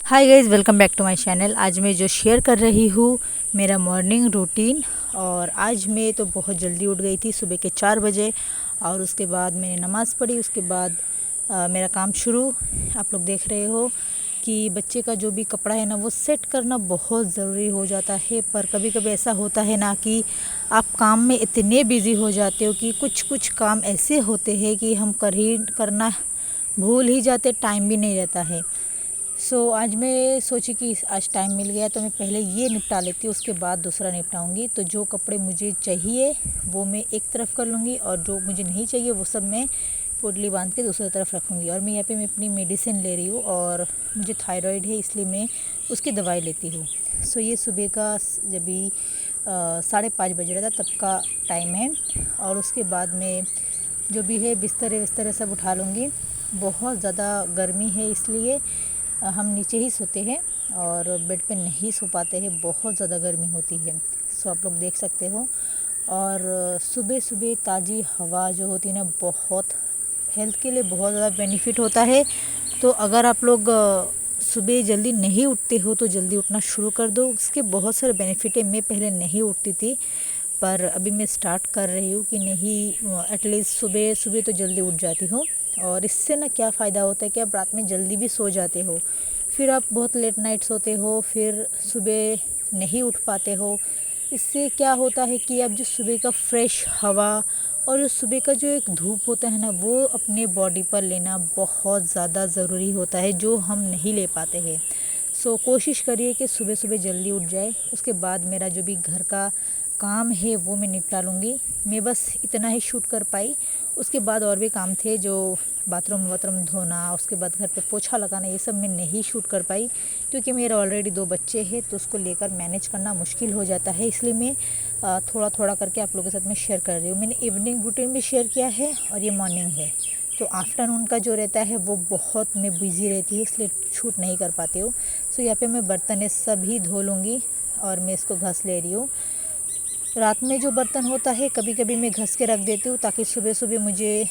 Hi guys, welcome back to my channel. आज मैं जो शेयर कर रही हूँ मेरा मॉर्निंग रूटीन। और आज मैं तो बहुत जल्दी उठ गई थी, सुबह के 4 बजे। और उसके बाद मैंने नमाज़ पढ़ी। उसके बाद मेरा काम शुरू। आप लोग देख रहे हो कि बच्चे का जो भी कपड़ा है ना, वो सेट करना बहुत ज़रूरी हो जाता है। पर कभी कभी ऐसा होता है ना कि आप काम में इतने बिज़ी हो जाते हो कि कुछ कुछ काम ऐसे होते हैं कि हम करना भूल ही जाते, टाइम भी नहीं रहता है। आज मैं सोची कि आज टाइम मिल गया तो मैं पहले ये निपटा लेती हूँ, उसके बाद दूसरा निपटाऊंगी। तो जो कपड़े मुझे चाहिए वो मैं एक तरफ कर लूँगी, और जो मुझे नहीं चाहिए वो सब मैं पोटली बांध के दूसरी तरफ रखूँगी। और मैं यहाँ पे अपनी मेडिसिन ले रही हूँ, और मुझे थायराइड है इसलिए मैं उसकी दवाई लेती हूँ। ये सुबह का जब भी 5:30 बज रहा था तब का टाइम है। और उसके बाद में जो भी है बिस्तर विस्तर सब उठा लूँगी। बहुत ज़्यादा गर्मी है इसलिए हम नीचे ही सोते हैं और बेड पे नहीं सो पाते हैं, बहुत ज़्यादा गर्मी होती है। आप लोग देख सकते हो। और सुबह सुबह ताज़ी हवा जो होती है ना, बहुत हेल्थ के लिए बहुत ज़्यादा बेनिफिट होता है। तो अगर आप लोग सुबह जल्दी नहीं उठते हो तो जल्दी उठना शुरू कर दो, उसके बहुत सारे बेनिफिट है। मैं पहले नहीं उठती थी, पर अभी मैं स्टार्ट कर रही हूँ कि नहीं, एटलीस्ट सुबह सुबह तो जल्दी उठ जाती हूँ। और इससे ना क्या फ़ायदा होता है कि आप रात में जल्दी भी सो जाते हो, फिर आप बहुत लेट नाइट सोते हो, फिर सुबह नहीं उठ पाते हो। इससे क्या होता है कि अब जो सुबह का फ्रेश हवा और जो सुबह का जो एक धूप होता है ना, वो अपने बॉडी पर लेना बहुत ज़्यादा ज़रूरी होता है, जो हम नहीं ले पाते हैं। कोशिश करिए कि सुबह सुबह जल्दी उठ जाए। उसके बाद मेरा जो भी घर का काम है वो मैं निपटा लूँगी। मैं बस इतना ही शूट कर पाई। उसके बाद और भी काम थे, जो बाथरूम वाथरूम धोना, उसके बाद घर पे पोछा लगाना, ये सब मैं नहीं शूट कर पाई क्योंकि मेरा ऑलरेडी 2 बच्चे हैं, तो उसको लेकर मैनेज करना मुश्किल हो जाता है। इसलिए मैं थोड़ा थोड़ा करके आप लोगों के साथ मैं शेयर कर रही हूँ। मैंने इवनिंग रूटीन भी शेयर किया है और ये मॉर्निंग है। तो आफ्टरनून का जो रहता है वो बहुत मैं बिज़ी रहती हूँ, इसलिए शूट नहीं कर पाती हूँ। यहाँ पे मैं बर्तन है सभी धो लूँगी और मैं इसको घस ले रही हूँ। रात में जो बर्तन होता है कभी कभी मैं घस के रख देती हूँ ताकि सुबह सुबह मुझे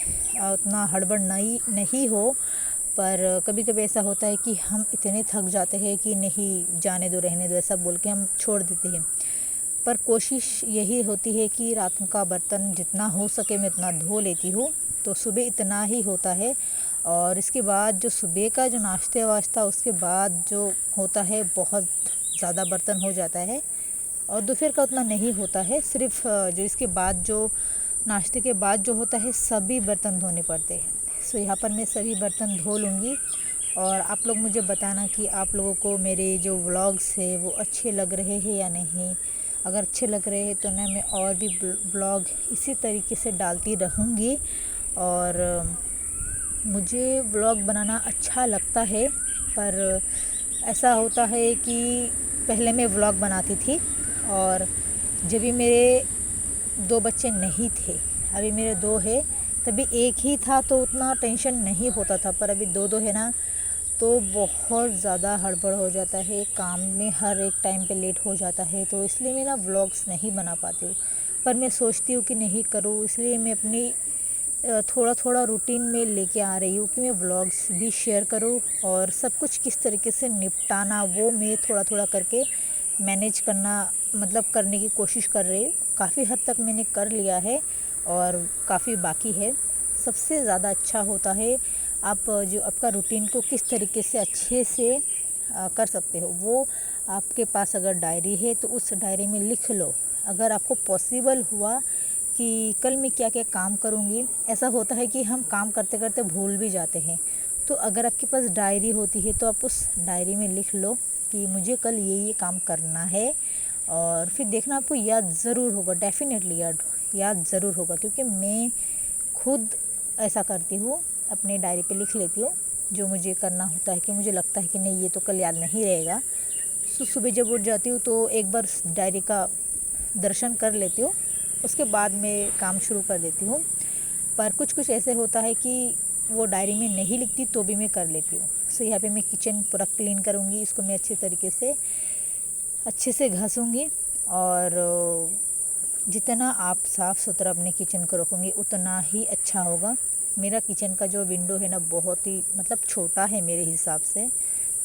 उतना हड़बड़ नहीं हो। पर कभी कभी ऐसा होता है कि हम इतने थक जाते हैं कि नहीं, जाने दो, रहने दो, ऐसा बोल के हम छोड़ देते हैं। पर कोशिश यही होती है कि रात का बर्तन जितना हो सके मैं उतना धो लेती हूँ। तो सुबह इतना ही होता है। और इसके बाद जो सुबह का जो नाश्ते वास्ता, उसके बाद जो होता है बहुत ज़्यादा बर्तन हो जाता है। और दोपहर का उतना नहीं होता है, सिर्फ जो इसके बाद जो नाश्ते के बाद जो होता है सभी बर्तन धोने पड़ते हैं। यहाँ पर मैं सभी बर्तन धो लूँगी। और आप लोग मुझे बताना कि आप लोगों को मेरे जो व्लॉग्स है वो अच्छे लग रहे हैं या नहीं। अगर अच्छे लग रहे हैं तो ना मैं और भी व्लॉग इसी तरीके से डालती रहूँगी। और मुझे व्लॉग बनाना अच्छा लगता है। पर ऐसा होता है कि पहले मैं व्लॉग बनाती थी, और जब भी मेरे 2 बच्चे नहीं थे, अभी मेरे 2 है, तभी एक ही था तो उतना टेंशन नहीं होता था। पर अभी 2 है ना, तो बहुत ज़्यादा हड़बड़ हो जाता है, काम में हर एक टाइम पे लेट हो जाता है। तो इसलिए मैं ना व्लॉग्स नहीं बना पाती हूँ। पर मैं सोचती हूँ कि नहीं करूँ, इसलिए मैं अपनी थोड़ा थोड़ा रूटीन में लेके आ रही हूँ कि मैं व्लॉग्स भी शेयर करूँ, और सब कुछ किस तरीके से निपटाना वो मैं थोड़ा थोड़ा करके मैनेज करना, मतलब करने की कोशिश कर रही हूँ। काफ़ी हद तक मैंने कर लिया है और काफ़ी बाकी है। सबसे ज़्यादा अच्छा होता है आप जो आपका रूटीन को किस तरीके से अच्छे से कर सकते हो। वो आपके पास अगर डायरी है तो उस डायरी में लिख लो। अगर आपको पॉसिबल हुआ कि कल मैं क्या क्या काम करूँगी, ऐसा होता है कि हम काम करते करते भूल भी जाते हैं। तो अगर आपके पास डायरी होती है तो आप उस डायरी में लिख लो कि मुझे कल ये काम करना है। और फिर देखना आपको याद ज़रूर होगा, डेफिनेटली याद ज़रूर होगा, क्योंकि मैं खुद ऐसा करती हूँ, अपने डायरी पे लिख लेती हूँ जो मुझे करना होता है, कि मुझे लगता है कि नहीं ये तो कल याद नहीं रहेगा। सुबह जब उठ जाती हूँ तो एक बार डायरी का दर्शन कर लेती हूँ, उसके बाद मैं काम शुरू कर देती हूँ। पर कुछ कुछ ऐसे होता है कि वो डायरी में नहीं लिखती तो भी मैं कर लेती हूँ। यहाँ पे मैं किचन पूरा क्लीन करूँगी, इसको मैं अच्छे से घसूँगी। और जितना आप साफ़ सुथरा अपने किचन को रखोगे उतना ही अच्छा होगा। मेरा किचन का जो विंडो है ना, बहुत ही मतलब छोटा है मेरे हिसाब से,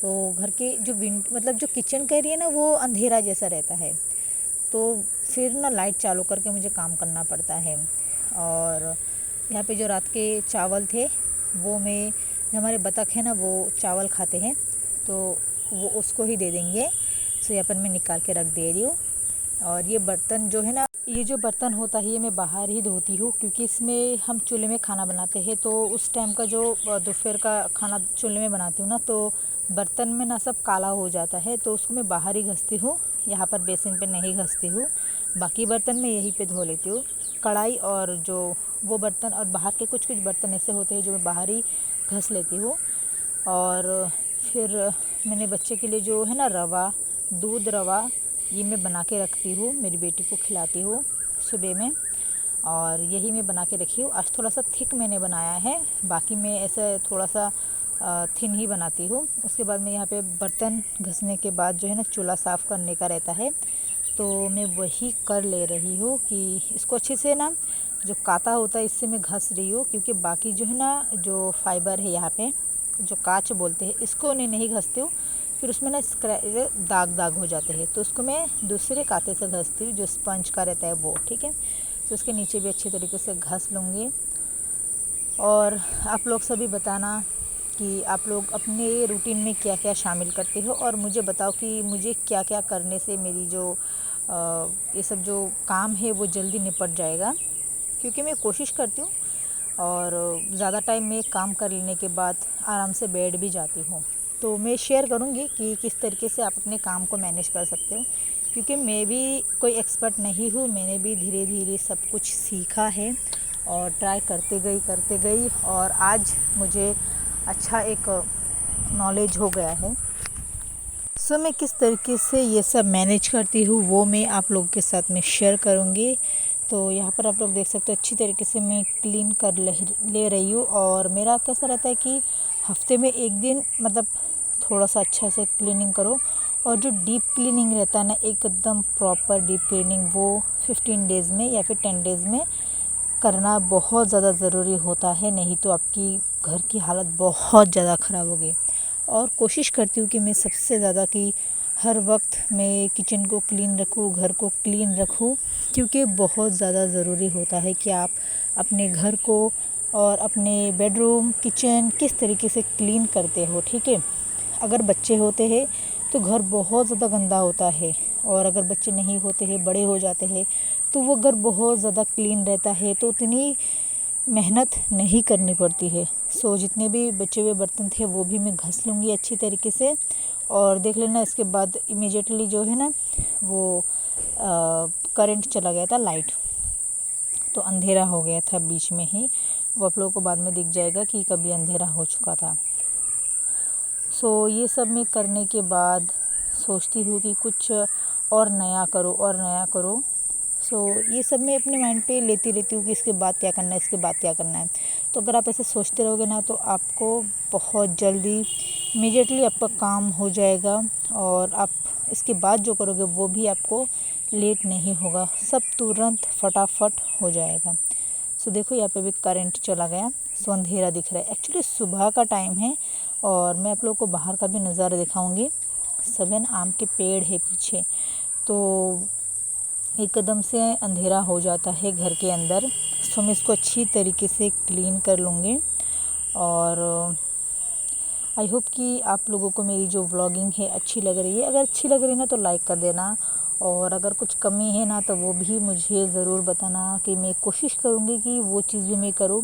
तो घर के जो मतलब जो किचन का एरिया ना वो अंधेरा जैसा रहता है, तो फिर ना लाइट चालू करके मुझे काम करना पड़ता है। और यहाँ पे जो रात के चावल थे वो मैं, जो हमारे बतख है ना वो चावल खाते हैं, तो वो उसको ही दे देंगे। सो यहाँ पर मैं निकाल के रख दे रही हूँ। और ये बर्तन जो है ना, ये जो बर्तन होता है ये मैं बाहर ही धोती हूँ, क्योंकि इसमें हम चूल्हे में खाना बनाते हैं, तो उस टाइम का जो दोपहर का खाना चूल्हे में बनाती हूँ ना, तो बर्तन में ना सब काला हो जाता है, तो उसको मैं बाहर ही घसती हूँ, यहाँ पर बेसिन पे नहीं घसती हूँ। बाकी बर्तन मैं यहीं पे धो लेती हूँ, कढ़ाई और जो वो बर्तन, और बाहर के कुछ कुछ बर्तन ऐसे होते हैं जो मैं बाहर ही घस लेती हूँ। और फिर मैंने बच्चे के लिए जो है ना रवा, दूध रवा, ये मैं बना के रखती हूँ, मेरी बेटी को खिलाती हूँ सुबह में, और यही मैं बना के रखी हूँ। आज थोड़ा सा थिक मैंने बनाया है, बाकी मैं ऐसे थोड़ा सा थिन ही बनाती हूँ। उसके बाद मैं यहाँ पे बर्तन घसने के बाद जो है ना चूल्हा साफ़ करने का रहता है, तो मैं वही कर ले रही हूँ कि इसको अच्छे से ना, जो काता होता है इससे मैं घस रही हूँ, क्योंकि बाकी जो है ना जो फाइबर है यहाँ पे, जो कांच बोलते हैं, इसको नहीं घसती हूँ, फिर उसमें ना दाग दाग हो जाते हैं, तो उसको मैं दूसरे कांते से घसती हूँ, जो स्पंज का रहता है वो। ठीक है, तो उसके नीचे भी अच्छे तरीके से घस लूँगी। और आप लोग सभी बताना कि आप लोग अपने रूटीन में क्या क्या शामिल करते हो, और मुझे बताओ कि मुझे क्या क्या करने से मेरी जो ये सब जो काम है वो जल्दी निपट जाएगा, क्योंकि मैं कोशिश करती हूँ और ज़्यादा टाइम में काम कर लेने के बाद आराम से बैठ भी जाती हूँ। तो मैं शेयर करूँगी कि किस तरीके से आप अपने काम को मैनेज कर सकते हो, क्योंकि मैं भी कोई एक्सपर्ट नहीं हूँ, मैंने भी धीरे धीरे सब कुछ सीखा है और ट्राई करते गई और आज मुझे अच्छा एक नॉलेज हो गया है। सो मैं किस तरीके से ये सब मैनेज करती हूँ वो मैं आप लोगों के साथ में शेयर करूँगी। तो यहाँ पर आप लोग देख सकते हो अच्छी तरीके से मैं क्लीन कर ले रही हूँ। और मेरा कैसा रहता है कि हफ्ते में एक दिन मतलब थोड़ा सा अच्छा से क्लीनिंग करो, और जो डीप क्लीनिंग रहता है ना, एकदम प्रॉपर डीप क्लीनिंग, वो 15 डेज़ में या फिर 10 डेज़ में करना बहुत ज़्यादा ज़रूरी होता है, नहीं तो आपकी घर की हालत बहुत ज़्यादा ख़राब होगी। और कोशिश करती हूँ कि मैं सबसे ज़्यादा कि हर वक्त मैं किचन को क्लीन रखूँ, घर को क्लीन रखूँ, क्योंकि बहुत ज़्यादा ज़रूरी होता है कि आप अपने घर को और अपने बेडरूम, किचन किस तरीके से क्लीन करते हो। ठीक है, अगर बच्चे होते हैं तो घर बहुत ज़्यादा गंदा होता है, और अगर बच्चे नहीं होते हैं, बड़े हो जाते हैं, तो वो घर बहुत ज़्यादा क्लीन रहता है, तो उतनी मेहनत नहीं करनी पड़ती है। सो जितने भी बचे हुए बर्तन थे वो भी मैं घस लूँगी अच्छी तरीके से। और देख लेना इसके बाद इमीडिएटली जो है ना वो करंट चला गया था, लाइट, तो अंधेरा हो गया था बीच में ही, वो आप लोगों को बाद में दिख जाएगा कि कभी अंधेरा हो चुका था। सो ये सब मैं करने के बाद सोचती हूँ कि कुछ और नया करो। सो ये सब मैं अपने माइंड पे लेती रहती हूँ कि इसके बाद क्या करना है, इसके बाद क्या करना है। तो अगर आप ऐसे सोचते रहोगे ना, तो आपको बहुत जल्दी इमीडिएटली आपका काम हो जाएगा, और आप इसके बाद जो करोगे वो भी आपको लेट नहीं होगा, सब तुरंत फटाफट हो जाएगा। सो देखो यहाँ पे भी करंट चला गया, सो अंधेरा दिख रहा है। एक्चुअली सुबह का टाइम है, और मैं आप लोगों को बाहर का भी नज़ारा दिखाऊंगी। 7 आम के पेड़ है पीछे, तो एकदम से अंधेरा हो जाता है घर के अंदर। सो मैं इसको अच्छी तरीके से क्लीन कर लूँगी। और आई होप कि आप लोगों को मेरी जो व्लॉगिंग है अच्छी लग रही है। अगर अच्छी लग रही है ना तो लाइक कर देना, और अगर कुछ कमी है ना तो वो भी मुझे ज़रूर बताना, कि मैं कोशिश करूँगी कि वो चीज़ भी मैं करूँ,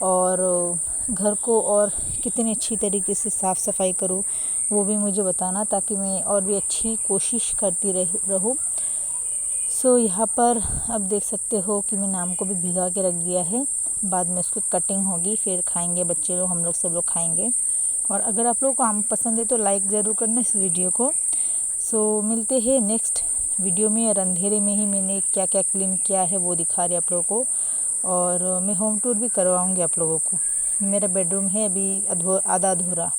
और घर को और कितनी अच्छी तरीके से साफ़ सफाई करूँ वो भी मुझे बताना, ताकि मैं और भी अच्छी कोशिश करती रहूँ। सो यहाँ पर अब देख सकते हो कि मैंने आम को भी भिगा के रख दिया है, बाद में उसकी कटिंग होगी, फिर खाएंगे बच्चे लोग, हम लोग सब लोग खाएंगे। और अगर आप लोगों को आम पसंद है तो लाइक ज़रूर करना इस वीडियो को। सो मिलते हैं नेक्स्ट वीडियो में, और अंधेरे में ही मैंने क्या क्या क्लीन किया है वो दिखा रही आप लोगों को, और मैं होम टूर भी करवाऊँगी आप लोगों को। मेरा बेडरूम है अभी आधा अधूरा।